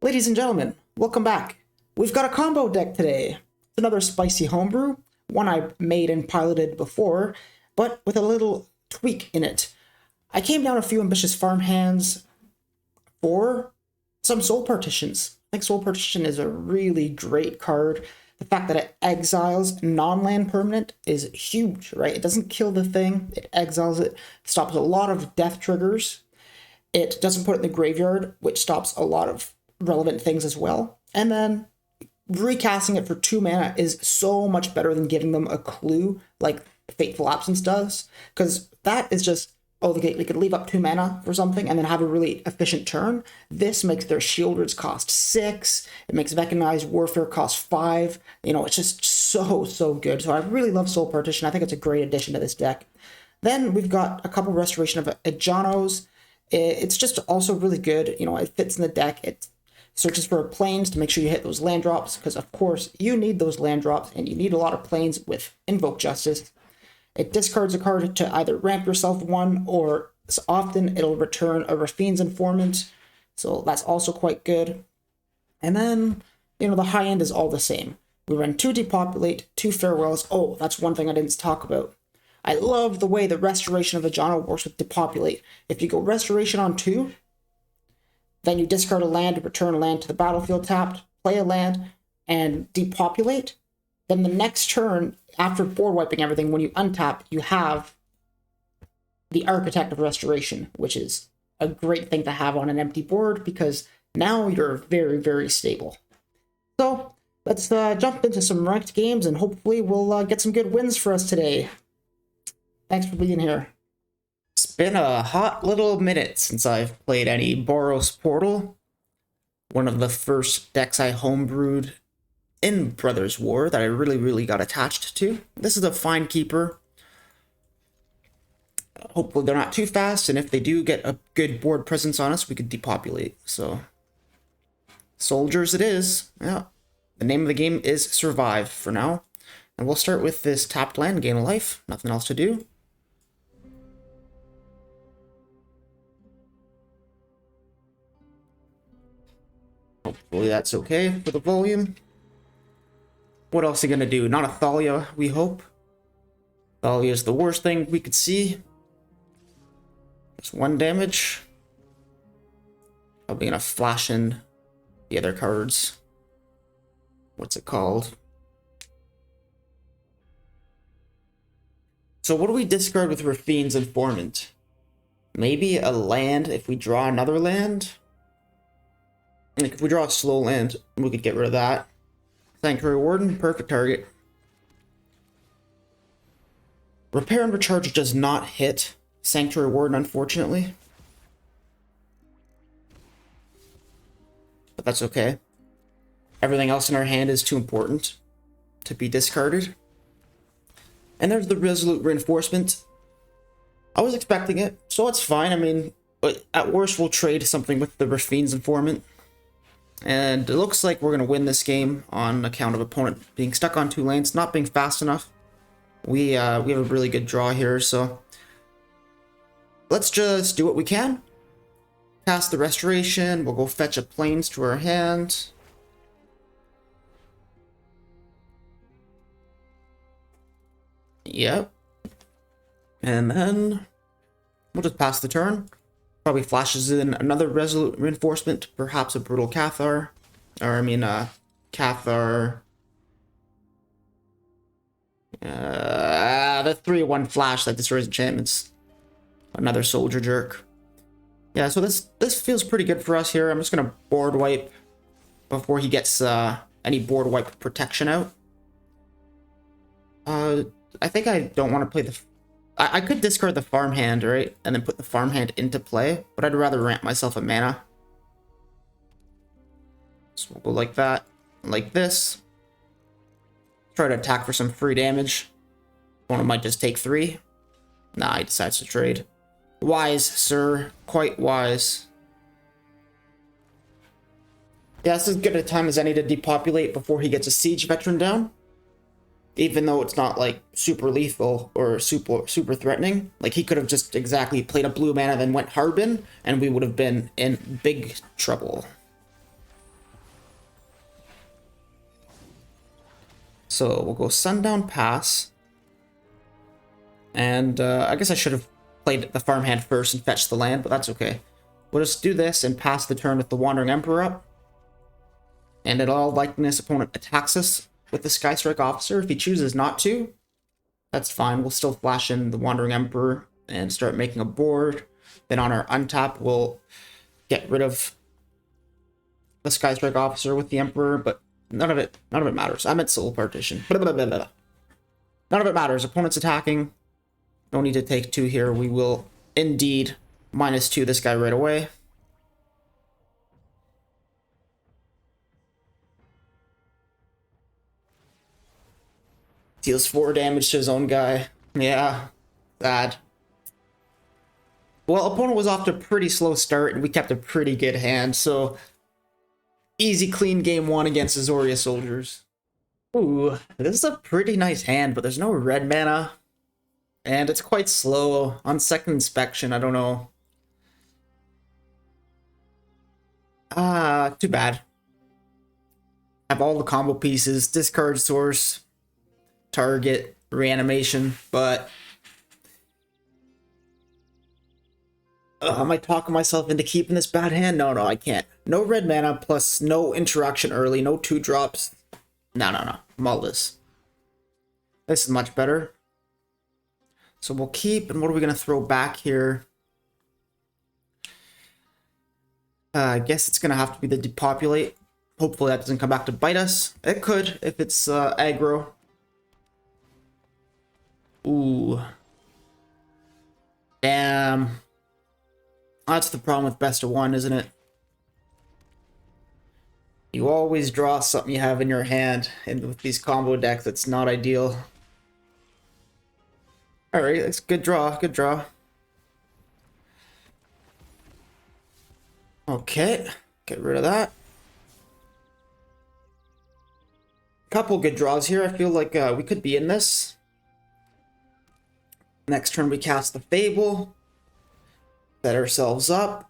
Ladies and gentlemen, welcome back. We've got a combo deck today. It's another spicy homebrew, one I made and piloted before, but with a little tweak in it. I came down a few ambitious farm hands for some Soul Partitions. I think Soul Partition is a really great card. The fact that it exiles non-land permanent is huge, right? It doesn't kill the thing, it exiles it, stops a lot of death triggers. It doesn't put it in the graveyard, which stops a lot of relevant things as well. And then recasting it for 2 mana is so much better than giving them a clue like Fateful Absence does, because that is just, oh, they could leave up 2 mana for something and then have a really efficient turn. This makes their Shielders cost 6. It makes Mechanized Warfare cost 5. You know, it's just so good. So I really love Soul Partition. I think it's a great addition to this deck. Then we've got a couple Restoration of Ejanos. It's just also really good. You know, it fits in the deck. It searches for planes to make sure you hit those land drops, because of course you need those land drops and you need a lot of planes with Invoke Justice. It discards a card to either ramp yourself 1, or often it'll return a Rafine's Informant, so that's also quite good. And then, you know, the high end is all the same. We run 2 Depopulate, 2 Farewells. Oh, that's one thing I didn't talk about. I love the way the Restoration of Ejano works with Depopulate. If you go Restoration on 2, then you discard a land, return a land to the battlefield tapped, play a land, and depopulate. Then the next turn, after board wiping everything, when you untap, you have the Architect of Restoration, which is a great thing to have on an empty board, because now you're very stable. So let's jump into some ranked games, and hopefully we'll get some good wins for us today. Thanks for being here. It's been a hot little minute since I've played any Boros Portal, one of the first decks I homebrewed in Brothers War that I really got attached to. This is a fine keeper. Hopefully they're not too fast, and if they do get a good board presence on us, we could depopulate. So, soldiers it is. Yeah, the name of the game is Survive for now. And we'll start with this tapped land, gain a life, nothing else to do. Hopefully that's okay for the volume. What else are you gonna do? Not a Thalia, we hope. Thalia is the worst thing we could see. Just 1 damage. Probably gonna flash in the other cards. What's it called? So what do we discard with Rafine's Informant? Maybe a land if we draw another land? Like if we draw a slow land, we could get rid of that. Sanctuary Warden, perfect target. Repair and Recharge does not hit Sanctuary Warden, unfortunately. But that's okay. Everything else in our hand is too important to be discarded. And there's the Resolute Reinforcement. I was expecting it, so it's fine. I mean, at worst we'll trade something with the Rafine's Informant. And it looks like we're going to win this game on account of opponent being stuck on 2 lanes, not being fast enough. We have a really good draw here, so let's just do what we can. Cast the Restoration, we'll go fetch a Plains to our hand. Yep. And then we'll just pass the turn. Probably flashes in another Resolute Reinforcement, perhaps a Brutal Cathar. Or, I mean, Cathar. The 3/1 flash that destroys enchantments. Another Soldier Jerk. Yeah, so this feels pretty good for us here. I'm just going to board wipe before he gets any board wipe protection out. I think I don't want to play the... I could discard the farmhand, right? And then put the farmhand into play, but I'd rather ramp myself a mana. So we'll go like that, like this. Try to attack for some free damage. Opponent might just take 3. Nah, he decides to trade. Wise, sir. Quite wise. Yeah, this is as good a time as any to depopulate before he gets a Siege Veteran down. Even though it's not like super lethal or super threatening. Like he could have just exactly played a blue mana then went Harbin, and we would have been in big trouble. So we'll go Sundown Pass. And I guess I should have played the farmhand first and fetched the land, but that's okay. We'll just do this and pass the turn with the Wandering Emperor up. And in all likeliness, opponent attacks us with the Skystrike Officer. If he chooses not to, that's fine. We'll still flash in the Wandering Emperor and start making a board. Then on our untap, we'll get rid of the Skystrike Officer with the Emperor, but none of it matters. I'm at Soul Partition. Blah, blah, blah, blah. None of it matters. Opponent's attacking. No need to take 2 here. We will indeed -2 this guy right away. Deals 4 damage to his own guy. Yeah, sad. Well, opponent was off to a pretty slow start, and we kept a pretty good hand, so easy, clean game 1 against Azoria Soldiers. Ooh, this is a pretty nice hand, but there's no red mana, and it's quite slow. On second inspection, I don't know. Too bad. Have all the combo pieces, discard source, target, reanimation, but am I talking myself into keeping this bad hand? No, I can't. No red mana, plus no interaction early, no 2-drops. No. I'm all this. This is much better. So we'll keep, and what are we going to throw back here? I guess it's going to have to be the Depopulate. Hopefully that doesn't come back to bite us. It could, if it's aggro. Ooh. Damn. That's the problem with best of 1, isn't it? You always draw something you have in your hand, and with these combo decks, it's not ideal. Alright, that's good draw, good draw. Okay, get rid of that. Couple good draws here. I feel like we could be in this. Next turn we cast the Fable. Set ourselves up.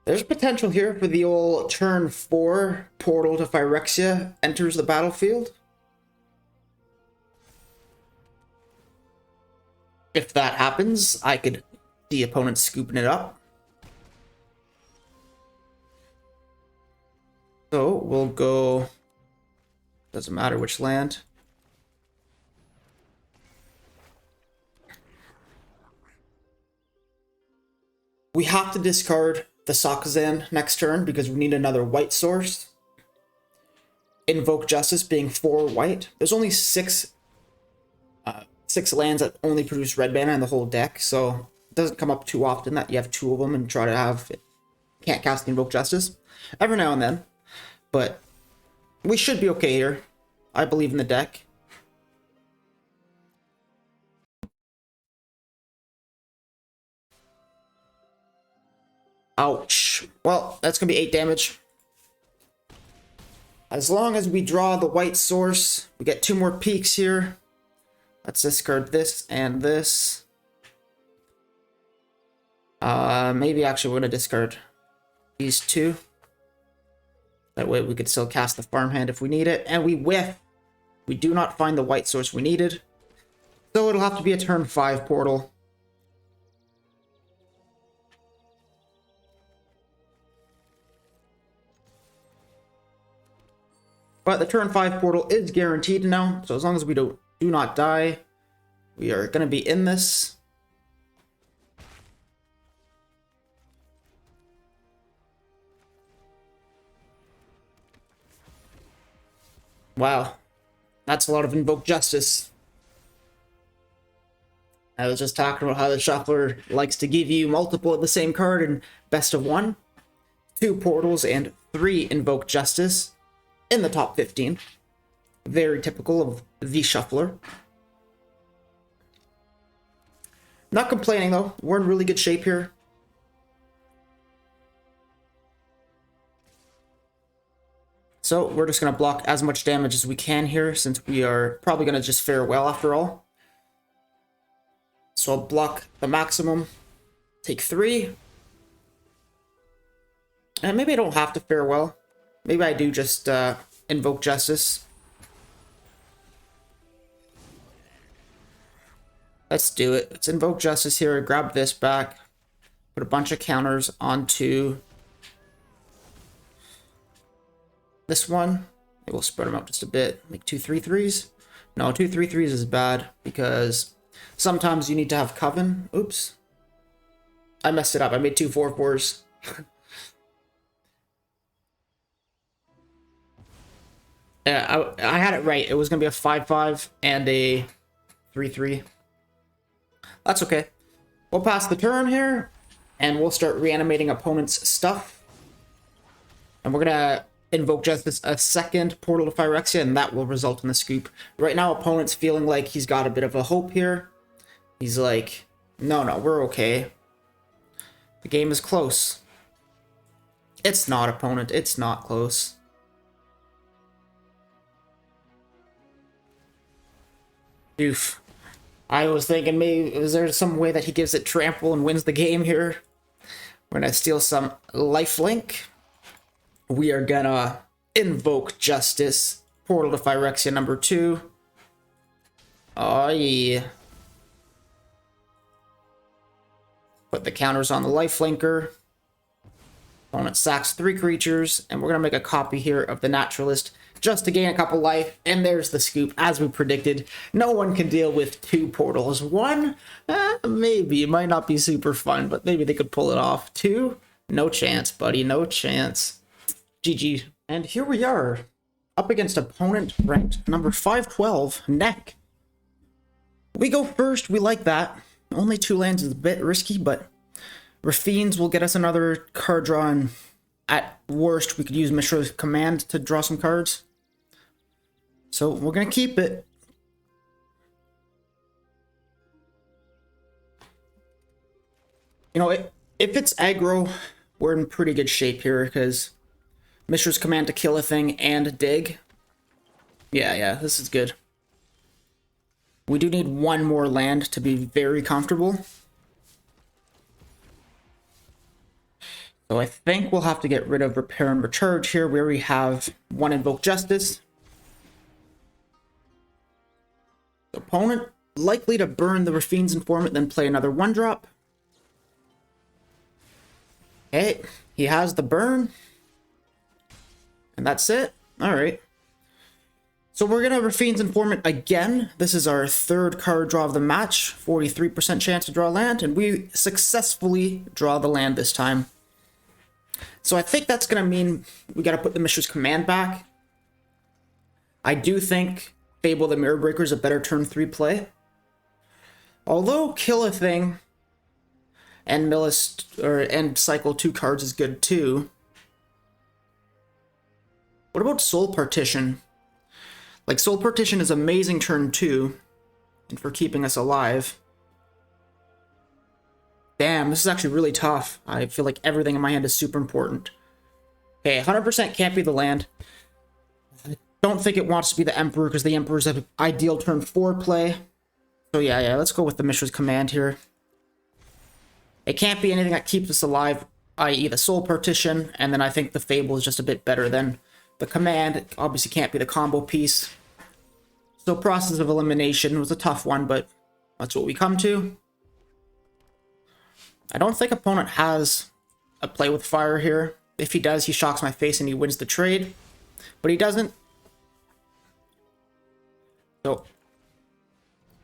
There's potential here for the old turn 4 portal to Phyrexia enters the battlefield. If that happens, I could see opponents scooping it up. So we'll go, doesn't matter which land. We have to discard the Sakazan next turn because we need another white source. Invoke Justice being 4 white. There's only 6 lands that only produce red mana in the whole deck, so it doesn't come up too often that you have 2 of them and try to have it. Can't cast the Invoke Justice every now and then, but we should be okay here. I believe in the deck. Ouch. Well, that's gonna be 8 damage. As long as we draw the white source, we get 2 more peaks here. Let's discard this and this. Maybe actually we're gonna discard these 2. That way we could still cast the farmhand if we need it. And we whiff. We do not find the white source we needed. So it'll have to be a turn 5 portal. But the turn 5 portal is guaranteed now, so as long as we do not die, we are going to be in this. Wow, that's a lot of Invoke Justice. I was just talking about how the shuffler likes to give you multiple of the same card in best of 1. 2 portals and 3 Invoke Justice in the top 15. Very typical of the shuffler. Not complaining though, we're in really good shape here. So we're just going to block as much damage as we can here, since we are probably going to just fare well after all. So I'll block the maximum, take 3. And maybe I don't have to farewell. Maybe I do just invoke justice. Let's do it. Let's invoke justice here. Grab this back. Put a bunch of counters onto this one. Maybe we'll spread them out just a bit. Make 2 3/3s. No, 2 3/3s is bad because sometimes you need to have Coven. Oops. I messed it up. I made 2 4/4s. Yeah, I had it right. It was going to be a 5/5 and a 3/3. That's okay. We'll pass the turn here, and we'll start reanimating opponent's stuff. And we're going to invoke Justice a second Portal to Phyrexia, and that will result in the scoop. Right now, opponent's feeling like he's got a bit of a hope here. He's like, no, we're okay. The game is close. It's not, opponent. It's not close. Oof. I was thinking maybe, is there some way that he gives it trample and wins the game here? We're gonna steal some lifelink. We are gonna invoke Justice. Portal to Phyrexia number 2. Oh yeah. Put the counters on the lifelinker. Opponent sacks 3 creatures, and we're gonna make a copy here of the Naturalist just to gain a couple life, and there's the scoop, as we predicted. No one can deal with 2 portals. 1, maybe. It might not be super fun, but maybe they could pull it off. 2, no chance, buddy, no chance. GG. And here we are, up against opponent ranked number 512, Neck. We go first, we like that. Only 2 lands is a bit risky, but Raffine's will get us another card draw, and at worst, we could use Mishra's Command to draw some cards. So we're going to keep it. You know, if it's aggro, we're in pretty good shape here, because Mishra's Command to kill a thing and dig. Yeah, this is good. We do need 1 more land to be very comfortable. So I think we'll have to get rid of Repair and Recharge here. We already have 1 Invoke Justice. The opponent likely to burn the Raffine's Informant, then play another 1-drop. Okay, he has the burn. And that's it. Alright. So we're going to Raffine's Informant again. This is our 3rd card draw of the match. 43% chance to draw land, and we successfully draw the land this time. So I think that's going to mean we got to put the Mishra's Command back. I do think Fable the Mirror Breaker is a better turn 3 play. Although Kill a Thing and and cycle 2 cards is good too. What about Soul Partition? Like, Soul Partition is amazing turn 2 and for keeping us alive. Damn, this is actually really tough. I feel like everything in my hand is super important. Okay, 100% can't be the land. I don't think it wants to be the Emperor, because the Emperor's an ideal turn 4 play. So yeah, let's go with the Mishra's Command here. It can't be anything that keeps us alive, i.e. the Soul Partition, and then I think the Fable is just a bit better than the Command. It obviously can't be the combo piece. So Process of Elimination was a tough one, but that's what we come to. I don't think opponent has a play with fire here. If he does, he shocks my face and he wins the trade. But he doesn't. So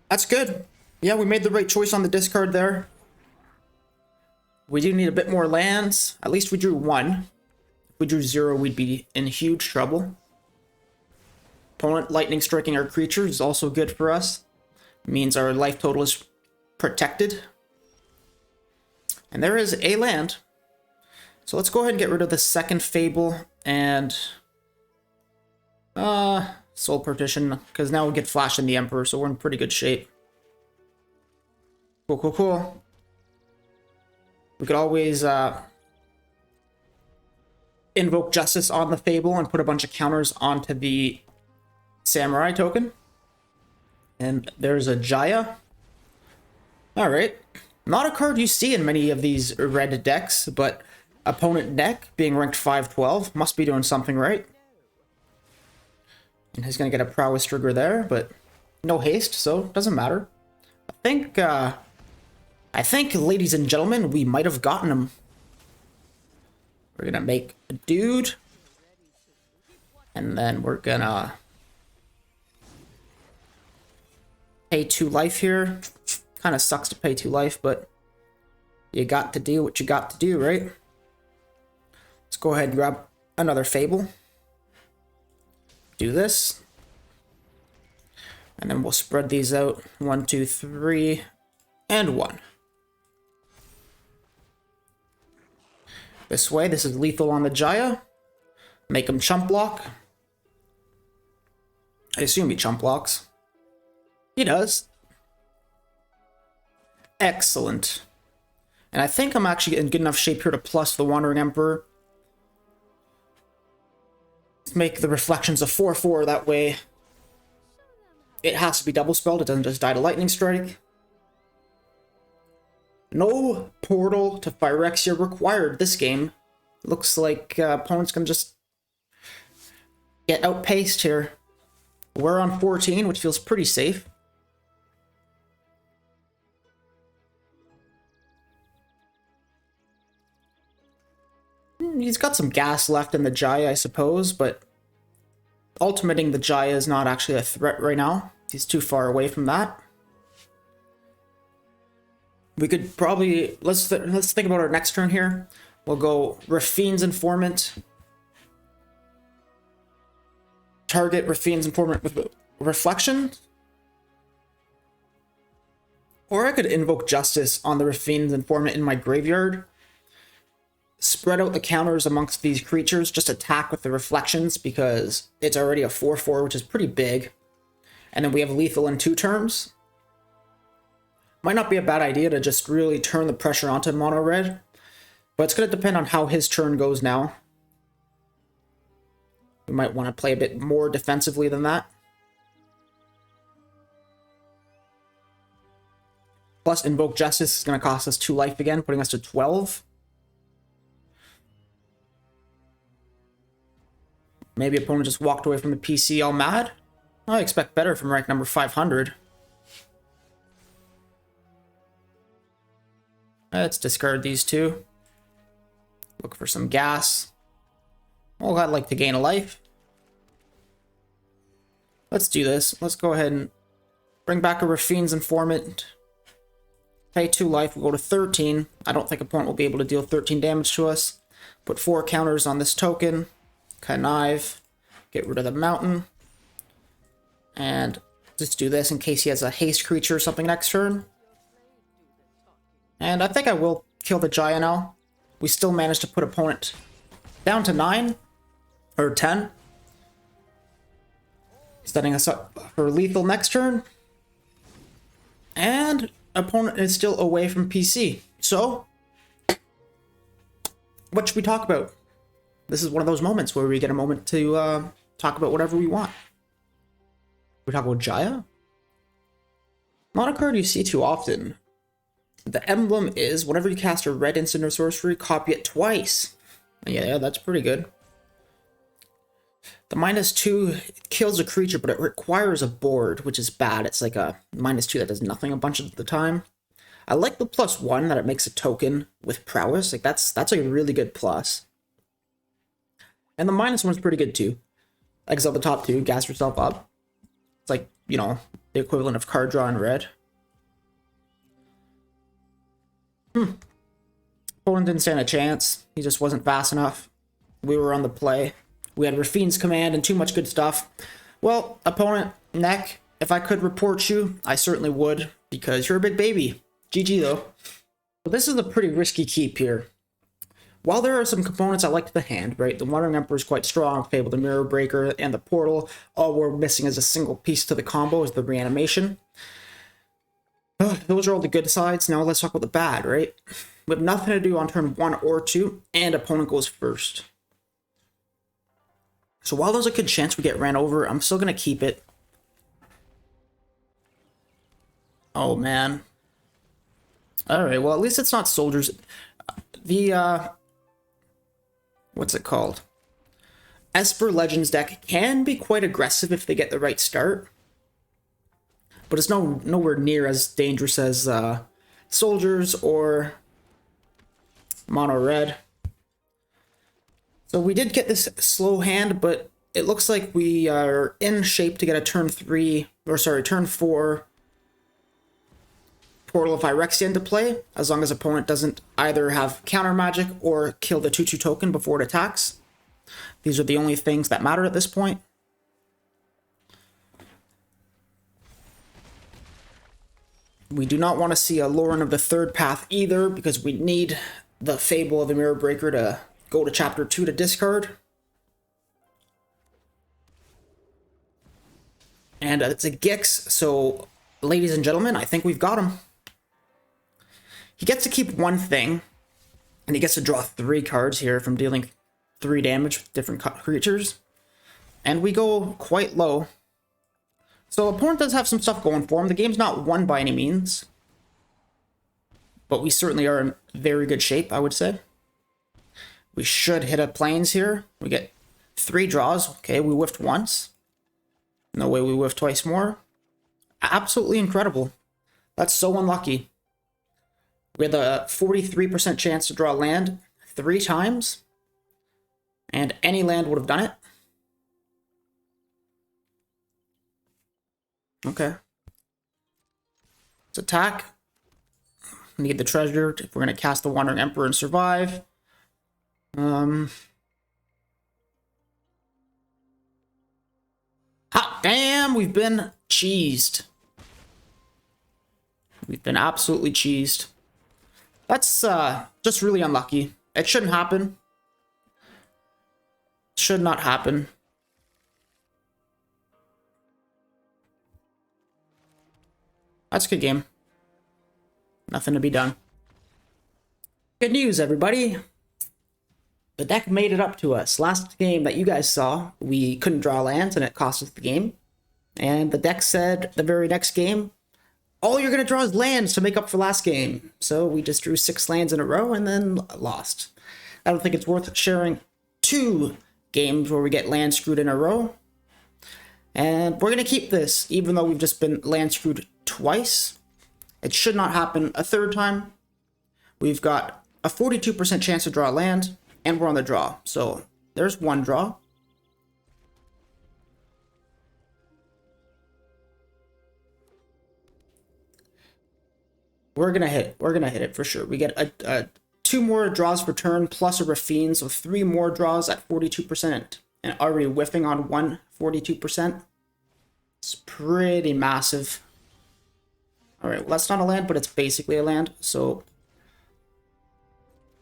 that's good. Yeah, we made the right choice on the discard there. We do need a bit more lands. At least we drew 1. If we drew 0, we'd be in huge trouble. Opponent lightning striking our creature is also good for us. It means our life total is protected. And there is a land. So let's go ahead and get rid of the 2nd Fable and Soul Partition, because now we get Flash in the Emperor, so we're in pretty good shape. Cool. We could always invoke Justice on the Fable and put a bunch of counters onto the Samurai token. And there's a Jaya. Alright. Not a card you see in many of these red decks, but Opponent deck being ranked 512 must be doing something right. And he's gonna get a prowess trigger there, but no haste, so doesn't matter. I think, ladies and gentlemen, we might have gotten him. We're gonna make a dude, and then we're gonna pay 2 life here. Kind of sucks to pay 2 life, but you got to do what you got to do, right? Let's go ahead and grab another Fable. Do this. And then we'll spread these out. 1, 2, 3, and 1. This way, this is lethal on the Jaya. Make him chump block. I assume he chump blocks. He does. Excellent. And I think I'm actually in good enough shape here to plus the Wandering Emperor. Let's make the Reflections a 4/4, that way it has to be double spelled, it doesn't just die to Lightning Strike. No portal to Phyrexia required this game. Looks like opponents can just get outpaced here. We're on 14, which feels pretty safe. He's got some gas left in the Jaya, I suppose, but ultimating the Jaya is not actually a threat right now. He's too far away from that. We could probably... Let's think about our next turn here. We'll go Raffine's Informant. Target Raffine's Informant with Reflection. Or I could invoke Justice on the Raffine's Informant in my graveyard. Spread out the counters amongst these creatures, just attack with the Reflections because it's already a 4/4, which is pretty big. And then we have lethal in 2 turns. Might not be a bad idea to just really turn the pressure onto mono red, but it's going to depend on how his turn goes now. We might want to play a bit more defensively than that. Plus, Invoke Justice is going to cost us 2 life again, putting us to 12. Maybe opponent just walked away from the PC all mad. I expect better from rank number 500. Let's discard these 2. Look for some gas. Oh, I'd like to gain a life. Let's do this. Let's go ahead and bring back a Raffine's Informant. Pay 2 life, we'll go to 13. I don't think opponent will be able to deal 13 damage to us. Put 4 counters on this token. Connive. Get rid of the mountain. And just do this in case he has a haste creature or something next turn. And I think I will kill the Jaya now. We still managed to put opponent down to 9. Or 10. Setting us up for lethal next turn. And opponent is still away from PC. So, what should we talk about? This is one of those moments where we get a moment to talk about whatever we want. We talk about Jaya? Not a card you see too often. The emblem is, whenever you cast a red instant or sorcery, copy it twice. Yeah, that's pretty good. The -2 kills a creature, but it requires a board, which is bad. It's like a -2 that does nothing a bunch of the time. I like the +1 that it makes a token with prowess. Like that's a really good plus. And the -1's pretty good too. Exile the top 2, gas yourself up. It's like, you know, the equivalent of card draw in red. Opponent didn't stand a chance. He just wasn't fast enough. We were on the play. We had Raffine's Command and too much good stuff. Well, opponent, neck, if I could report you, I certainly would, because you're a big baby. GG though. But this is a pretty risky keep here. While there are some components I like to the hand, right? The Wandering Emperor is quite strong, Fable the Mirror Breaker, and the Portal. All we're missing as a single piece to the combo is the Reanimation. Those are all the good sides. Now let's talk about the bad, right? We have nothing to do on turn 1 or 2, and opponent goes first. So while there's a good chance we get ran over, I'm still going to keep it. Oh, man. Alright, well, at least it's not soldiers. The what's it called? Esper Legends deck can be quite aggressive if they get the right start, but it's nowhere near as dangerous as Soldiers or Mono Red. So we did get this slow hand, but it looks like we are in shape to get a turn 4 Portal of Phyrexian into play, as long as opponent doesn't either have counter magic or kill the 2/2 token before it attacks. These are the only things that matter at this point. We do not want to see a Lauren of the Third Path either, because we need the Fable of the Mirror Breaker to go to Chapter 2 to discard. And it's a Gix, so ladies and gentlemen, I think we've got him. He gets to keep one thing, and he gets to draw 3 cards here from dealing 3 damage with different creatures. And we go quite low. So opponent does have some stuff going for him. The game's not won by any means, but we certainly are in very good shape, I would say. We should hit a plains here. We get 3 draws. Okay, we whiffed once. No way we whiffed twice more. Absolutely incredible. That's so unlucky. We had a 43% chance to draw land 3 times, and any land would have done it. Okay. Let's attack. Need the treasure if we're going to cast the Wandering Emperor and survive. Hot damn, we've been cheesed. We've been absolutely cheesed. That's just really unlucky. It shouldn't happen. Should not happen. That's a good game. Nothing to be done. Good news, everybody. The deck made it up to us. Last game that you guys saw, we couldn't draw lands and it cost us the game. And the deck said the very next game, all you're going to draw is lands to make up for last game. So we just drew 6 lands in a row and then lost. I don't think it's worth sharing 2 games where we get land screwed in a row. And we're going to keep this, even though we've just been land screwed twice. It should not happen a 3rd time. We've got a 42% chance to draw a land, and we're on the draw. So there's 1 draw. We're gonna hit it for sure. We get a 2 more draws per turn plus a Raffine, so 3 more draws at 42%, and already whiffing on 42%. It's pretty massive. All right, well, that's not a land, but it's basically a land. So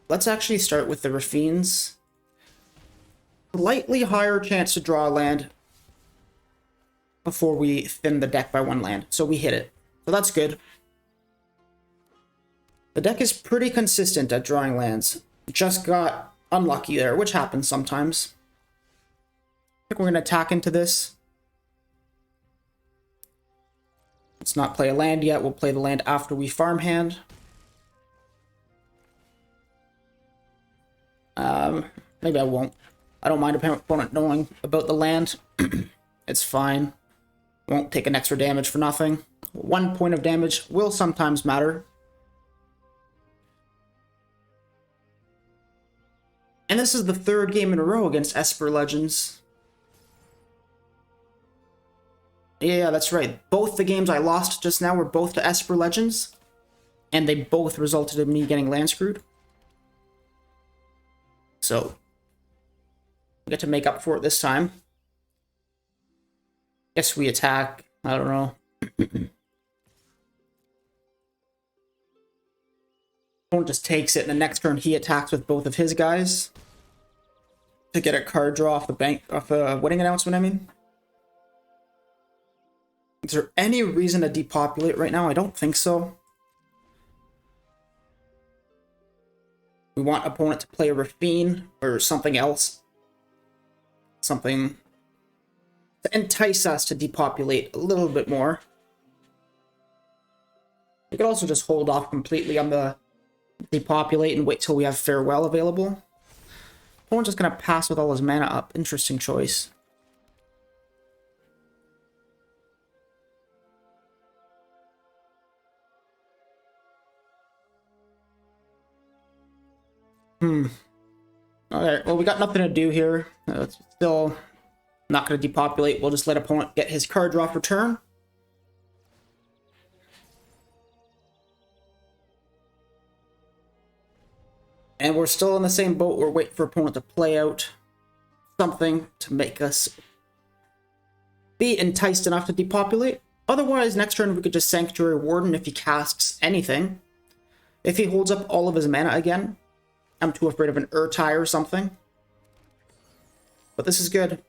let's actually start with the Raffines. Slightly higher chance to draw a land before we thin the deck by 1 land. So we hit it. So that's good. The deck is pretty consistent at drawing lands. Just got unlucky there, which happens sometimes. I think we're going to attack into this. Let's not play a land yet. We'll play the land after we farmhand. Maybe I won't. I don't mind opponent knowing about the land. It's fine. Won't take an extra damage for nothing. 1 point of damage will sometimes matter. And this is the 3rd game in a row against Esper Legends. Yeah, that's right. Both the games I lost just now were both to Esper Legends, and they both resulted in me getting land screwed. So, we get to make up for it this time. Guess we attack. I don't know. Opponent just takes it, and the next turn he attacks with both of his guys to get a card draw off the wedding announcement, I mean. Is there any reason to depopulate right now? I don't think so. We want opponent to play a Raffine or something else. Something to entice us to depopulate a little bit more. We could also just hold off completely on the depopulate and wait till we have Farewell available. Opponent's just gonna pass with all his mana up. Interesting choice. Alright, well, we got nothing to do here. It's still not going to depopulate. We'll just let opponent get his card draw for turn. And we're still in the same boat. We're waiting for opponent to play out something to make us be enticed enough to depopulate. Otherwise, next turn we could just Sanctuary Warden if he casts anything. If he holds up all of his mana again, I'm too afraid of an Urtai or something. But this is good.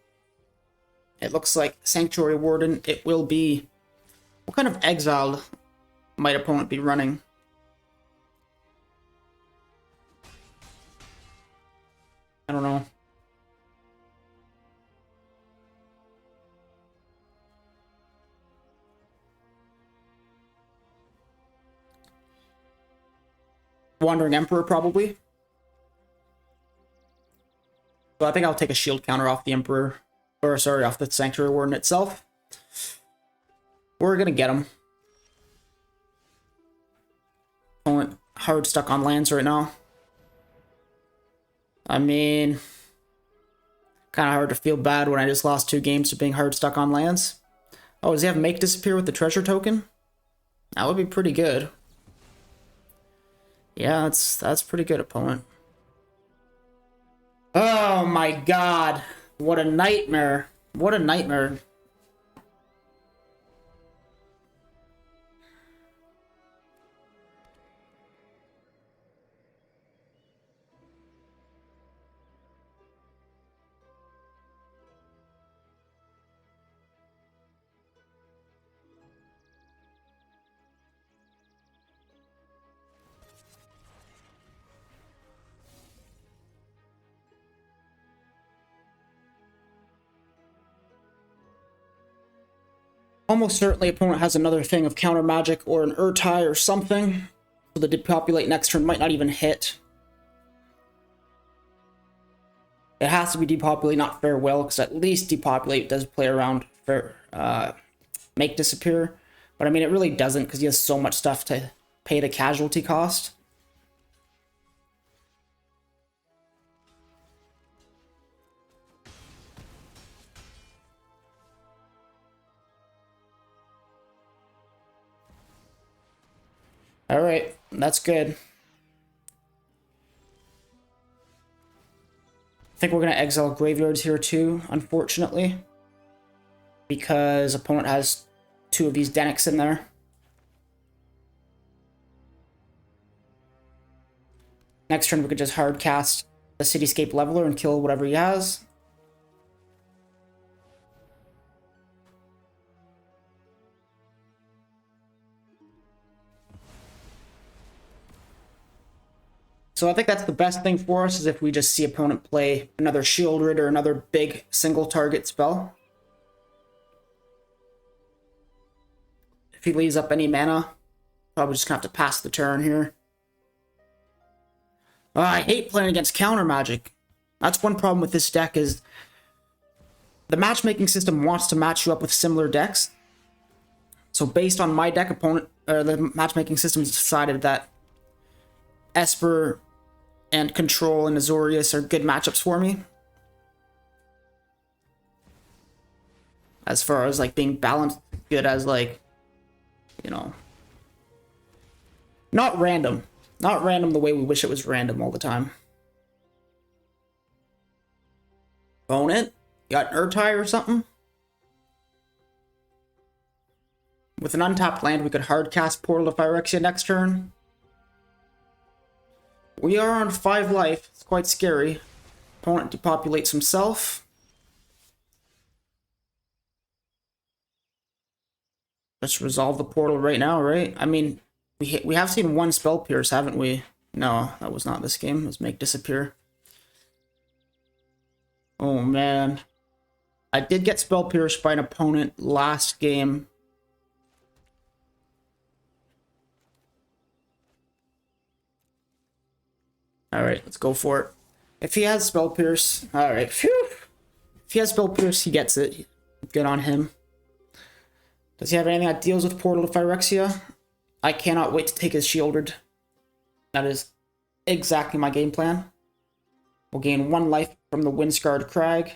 It looks like Sanctuary Warden, it will be... What kind of exile might opponent be running? I don't know. Wandering Emperor, probably. So I think I'll take a shield counter off the Emperor. Or, sorry, off the Sanctuary Warden itself. We're gonna get him. Opponent hard stuck on lands right now. I mean... Kind of hard to feel bad when I just lost 2 games to being hard stuck on lands. Oh, does he have Make Disappear with the treasure token? That would be pretty good. Yeah, that's pretty good, opponent. Oh my god. What a nightmare. What a nightmare. Almost certainly opponent has another thing of counter magic or an Urtai or something. So the depopulate next turn might not even hit. It has to be depopulate, not farewell, because at least depopulate does play around for Make Disappear. But I mean, it really doesn't, because he has so much stuff to pay the casualty cost. Alright, that's good. I think we're going to exile graveyards here too, unfortunately. Because opponent has 2 of these Denix in there. Next turn we could just hard cast the Cityscape Leveler and kill whatever he has. So I think that's the best thing for us, is if we just see opponent play another Shieldred or another big single target spell. If he leaves up any mana, probably just gonna have to pass the turn here. I hate playing against counter magic. That's one problem with this deck, is the matchmaking system wants to match you up with similar decks. So based on my deck, the matchmaking system decided that Esper and Control and Azorius are good matchups for me. As far as, like, being balanced, good as, like, you know... Not random. Not random the way we wish it was random all the time. Opponent? You got an Urtai or something? With an untapped land, we could hard cast Portal to Phyrexia next turn. We are on 5 life. It's quite scary. Opponent depopulates himself. Let's resolve the portal right now, right? I mean, we have seen 1 Spell Pierce, haven't we? No, that was not this game. It was Make Disappear. Oh, man. I did get Spell Pierced by an opponent last game. Alright, let's go for it. If he has Spell Pierce, alright, phew. If he has Spell Pierce, he gets it. Good on him. Does he have anything that deals with Portal to Phyrexia? I cannot wait to take his Shielded. That is exactly my game plan. We'll gain 1 life from the Windscarred Crag.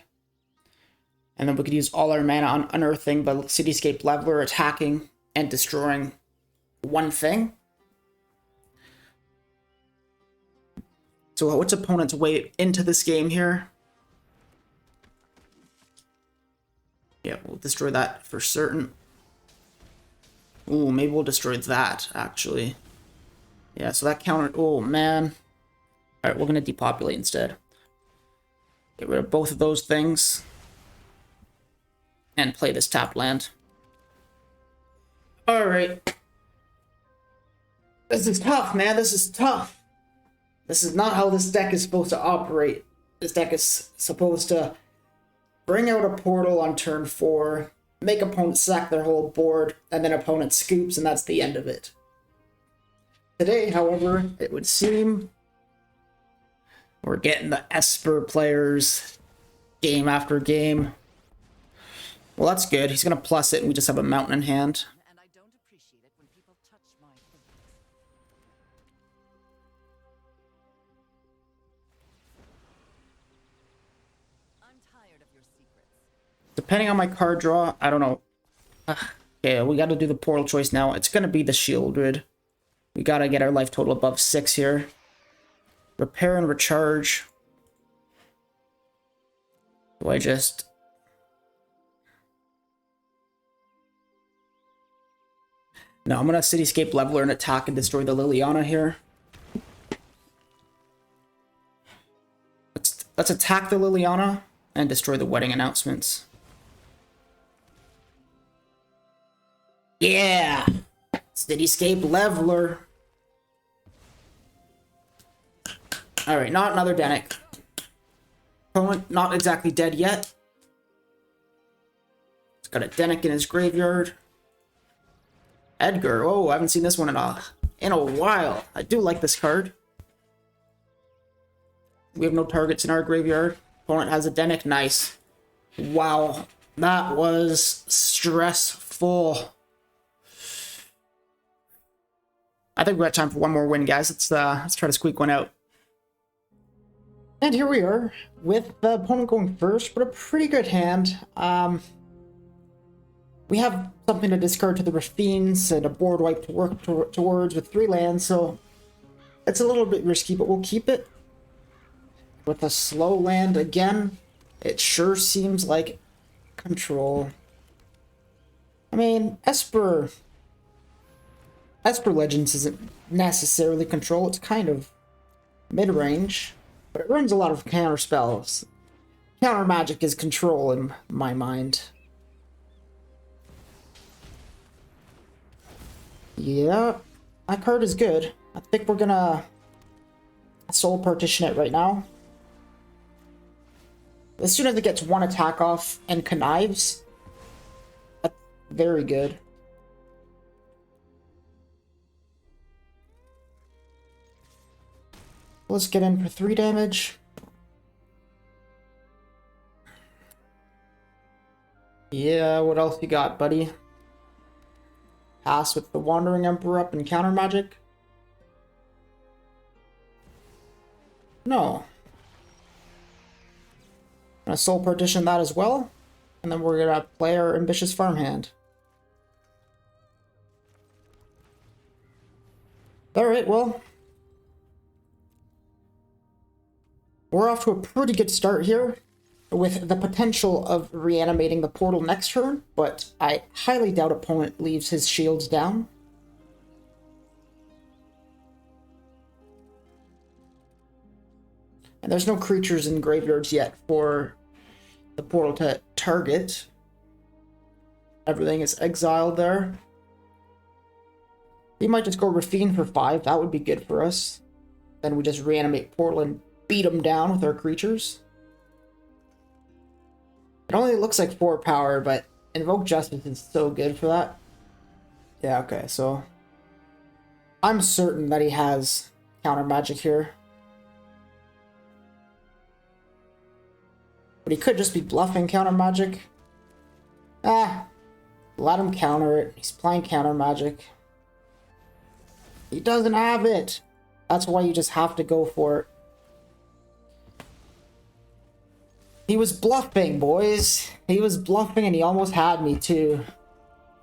And then we could use all our mana on Unearthing the Cityscape Leveler, attacking and destroying one thing. So what's opponent's way into this game here? Yeah, we'll destroy that for certain. Ooh, maybe we'll destroy that, actually. Yeah, so that countered... Oh, man. Alright, we're going to depopulate instead. Get rid of both of those things. And play this tap land. Alright. This is tough, man. This is tough. This is not how this deck is supposed to operate. This deck is supposed to bring out a portal on turn 4, make opponents sack their whole board, and then opponent scoops, and that's the end of it. Today, however, it would seem we're getting the Esper players game after game. Well, that's good. He's going to plus it, and we just have a mountain in hand. And I don't appreciate it when people touch my things. I'm tired of your secrets. Depending on my card draw, I don't know. Okay, we got to do the portal choice now. It's going to be the Shielded. We got to get our life total above 6 here. Repair and recharge. Do I just... No, I'm going to Cityscape Leveler and attack and destroy the Liliana here. Let's attack the Liliana and destroy the wedding announcements. Yeah! Cityscape Leveler. Alright, not another Denick. Opponent not exactly dead yet. He's got a Denick in his graveyard. Edgar. Oh, I haven't seen this one in a while. I do like this card. We have no targets in our graveyard. Opponent has a Denick. Nice. Wow. That was stressful. I think we got time for one more win, guys. Let's try to squeak one out. And here we are, with the opponent going first, but a pretty good hand. We have something to discard to the Rafines and a board wipe to work towards with 3 lands, so it's a little bit risky, but we'll keep it. With a slow land again, it sure seems like control. I mean, Esper Legends isn't necessarily control, it's kind of mid-range, but it runs a lot of counter spells. Counter magic is control in my mind. Yeah, that card is good. I think we're gonna soul partition it right now. As soon as it gets 1 attack off and connives, that's very good. Let's get in for 3 damage. Yeah, what else you got, buddy? Pass with the Wandering Emperor up and counter magic? No. I'm gonna soul partition that as well, and then we're gonna play our ambitious farmhand. Alright, well, we're off to a pretty good start here, with the potential of reanimating the portal next turn, but I highly doubt opponent leaves his shields down. And there's no creatures in graveyards yet for the portal to target. Everything is exiled there. He might just go Rafine for 5, that would be good for us. Then we just reanimate portal and beat him down with our creatures. It only looks like 4 power, but Invoke Justice is so good for that. Yeah, okay, so I'm certain that he has counter magic here. But he could just be bluffing counter magic. Ah, let him counter it. He's playing counter magic. He doesn't have it. That's why you just have to go for it. He was bluffing, boys. He was bluffing and he almost had me too.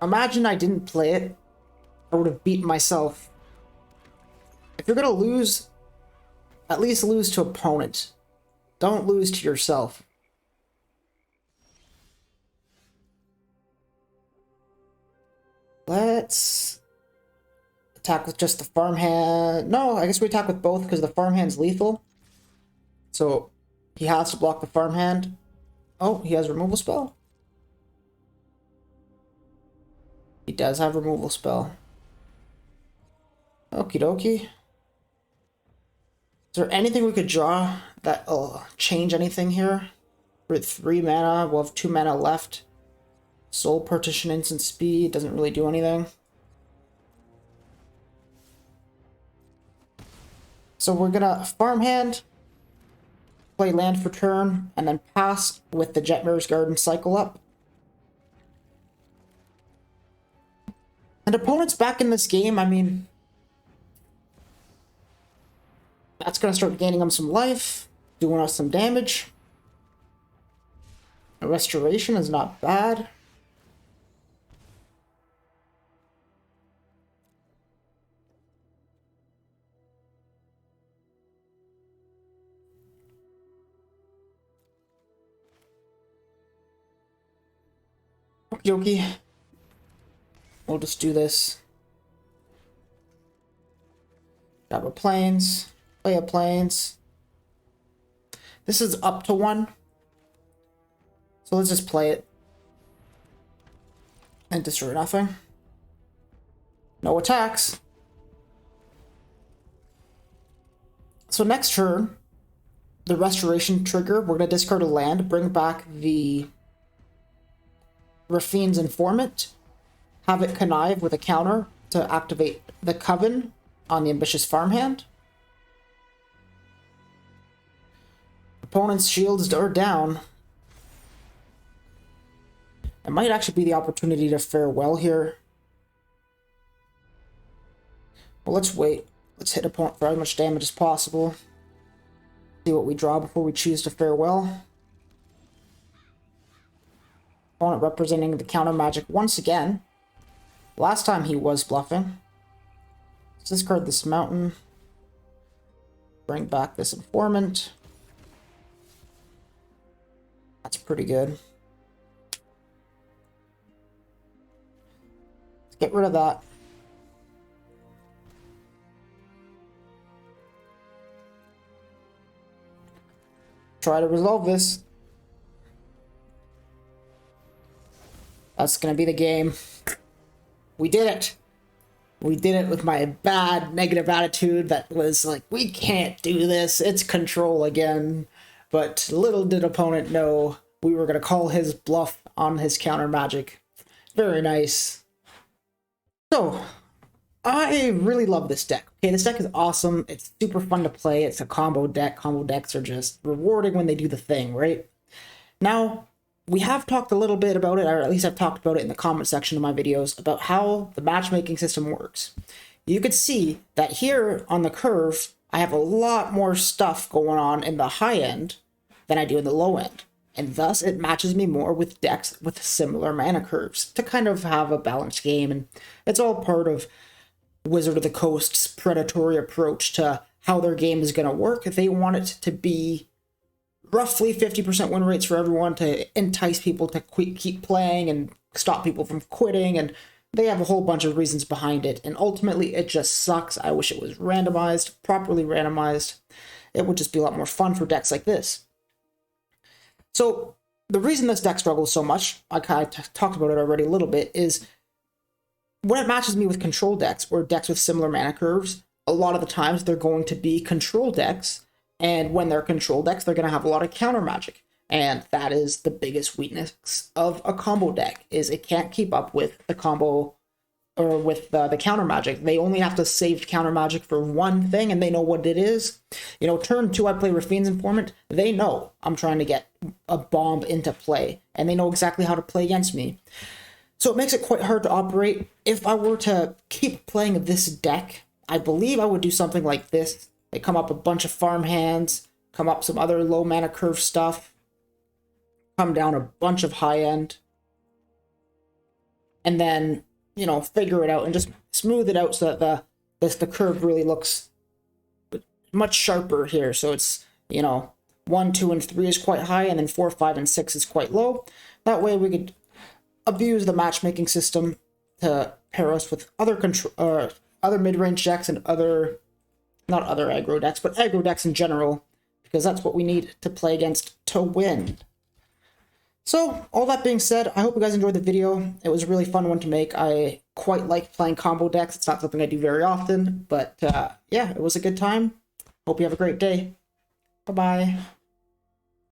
Imagine I didn't play it. I would have beaten myself. If you're gonna lose, at least lose to opponent. Don't lose to yourself. Let's attack with just the farmhand. No, I guess we attack with both because the farmhand's lethal. So he has to block the farmhand. Oh, he has removal spell. He does have removal spell. Okie dokie. Is there anything we could draw that'll change anything here? We're at 3 mana, we'll have 2 mana left. Soul Partition instant speed doesn't really do anything. So we're gonna farmhand, play land for turn, and then pass with the Jetmir's Garden cycle up. And opponents back in this game, I mean, that's going to start gaining them some life, doing us some damage. A restoration is not bad. Okie dokie. We'll just do this. Grab a plains. Play a plains. This is up to 1. So let's just play it. And destroy nothing. No attacks. So next turn, the restoration trigger, we're going to discard a land, bring back the Rafine's Informant, have it connive with a counter to activate the Coven on the Ambitious Farmhand. Opponent's shields are down. It might actually be the opportunity to fare well here. Well, let's wait. Let's hit opponent for as much damage as possible. See what we draw before we choose to fare well. Opponent representing the counter magic once again. Last time he was bluffing. Let's discard this mountain. Bring back this informant. That's pretty good. Let's get rid of that. Try to resolve this. That's gonna be the game. We did it. We did it with my bad negative attitude that was like, we can't do this. It's control again. But little did opponent know we were going to call his bluff on his counter magic. Very nice. So, I really love this deck. Okay, this deck is awesome. It's super fun to play. It's a combo deck. Combo decks are just rewarding when they do the thing, right? Now, we have talked a little bit about it, or at least I've talked about it in the comment section of my videos, about how the matchmaking system works. You could see that here on the curve, I have a lot more stuff going on in the high end than I do in the low end. And thus, it matches me more with decks with similar mana curves to kind of have a balanced game. And it's all part of Wizard of the Coast's predatory approach to how their game is going to work. If they want it to be roughly 50% win rates for everyone to entice people to keep playing and stop people from quitting, and they have a whole bunch of reasons behind it, and ultimately it just sucks. I wish it was randomized, properly randomized. It would just be a lot more fun for decks like this. So the reason this deck struggles so much, I kind of talked about it already a little bit, is when it matches me with control decks or decks with similar mana curves, a lot of the times they're going to be control decks, and when they're control decks, they're going to have a lot of counter magic. And that is the biggest weakness of a combo deck, is it can't keep up with the combo or with the counter magic. They only have to save counter magic for one thing, and they know what it is. You know, turn 2, I play Rafine's Informant. They know I'm trying to get a bomb into play, and they know exactly how to play against me. So it makes it quite hard to operate. If I were to keep playing this deck, I believe I would do something like this. They come up a bunch of farm hands, come up some other low mana curve stuff, come down a bunch of high end, and then, you know, figure it out and just smooth it out so that the curve really looks much sharper here. So it's, you know, 1, 2, and 3 is quite high, and then 4, 5, and 6 is quite low. That way we could abuse the matchmaking system to pair us with other mid-range decks and not other aggro decks, but aggro decks in general, because that's what we need to play against to win. So, all that being said, I hope you guys enjoyed the video. It was a really fun one to make. I quite like playing combo decks. It's not something I do very often, but yeah, it was a good time. Hope you have a great day. Bye-bye.